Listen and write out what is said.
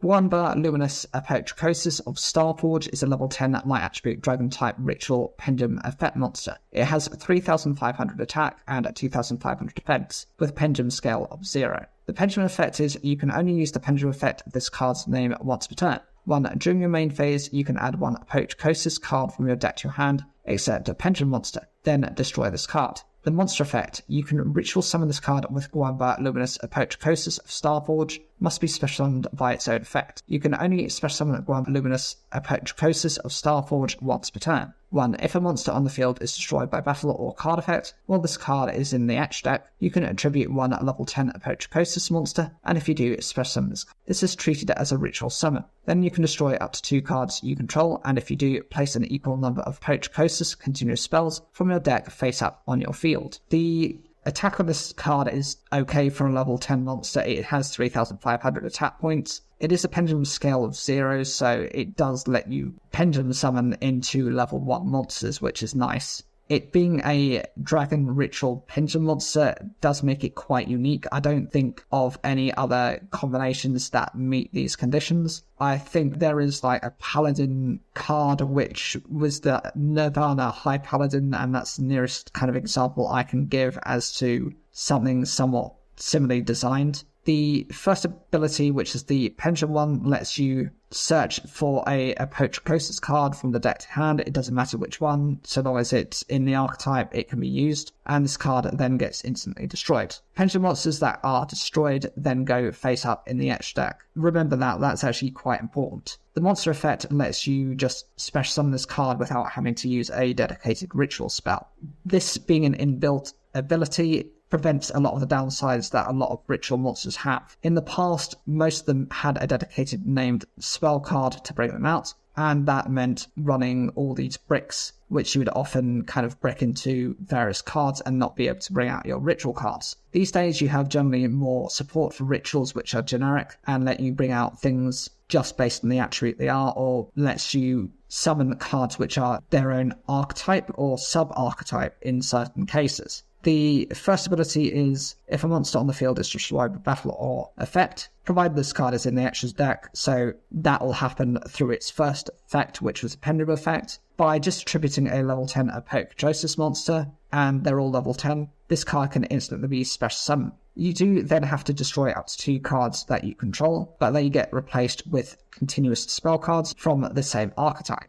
Guangba, luminous, apokadrosis of starforge is a level 10 light attribute dragon type ritual pendulum effect monster. It has 3,500 attack and 2,500 defense, with pendulum scale of 0. The pendulum effect is you can only use the pendulum effect of this card's name once per turn. During your main phase, you can add one apokadrosis card from your deck to your hand, except a pendulum monster, then destroy this card. The monster effect, you can ritual summon this card with guangba, luminous, apokadrosis of starforge, must be special summoned by its own effect. You can only special summon guangba, luminous, apokadrosis of starforge once per turn. If a monster on the field is destroyed by battle or card effect, while this card is in the etch deck, you can attribute one level 10 apokadrosis monster, and if you do, special summon this. This is treated as a ritual summon. Then you can destroy up to 2 cards you control, and if you do, place an equal number of apokadrosis continuous spells from your deck face up on your field. The attack on this card is okay for a level 10 monster. It has 3,500 attack points. It is a pendulum scale of 0, so it does let you pendulum summon into level 1 monsters, which is nice. It being a dragon ritual pendulum monster does make it quite unique. I don't think of any other combinations that meet these conditions. I think there is like a paladin card which was the Nirvana High Paladin, and that's the nearest kind of example I can give as to something somewhat similarly designed. The first ability, which is the pendulum one, lets you search for a apokadrosis card from the deck to hand. It doesn't matter which one, so long as it's in the archetype, it can be used, and this card then gets instantly destroyed. Pendulum monsters that are destroyed then go face up in the etch deck. Remember that, that's actually quite important. The monster effect lets you just special summon this card without having to use a dedicated ritual spell. This being an inbuilt ability prevents a lot of the downsides that a lot of ritual monsters have. In the past, most of them had a dedicated named spell card to bring them out, and that meant running all these bricks, which you would often kind of brick into various cards and not be able to bring out your ritual cards. These days, you have generally more support for rituals which are generic and let you bring out things just based on the attribute they are, or lets you summon cards which are their own archetype or sub-archetype in certain cases. The first ability is if a monster on the field is destroyed by battle or effect, provided this card is in the extras deck, so that will happen through its first effect, which was a pendulum effect. By just attributing a level 10 apokadrosis monster, and they're all level 10, this card can instantly be special summoned. You do then have to destroy up to 2 cards that you control, but they get replaced with continuous spell cards from the same archetype.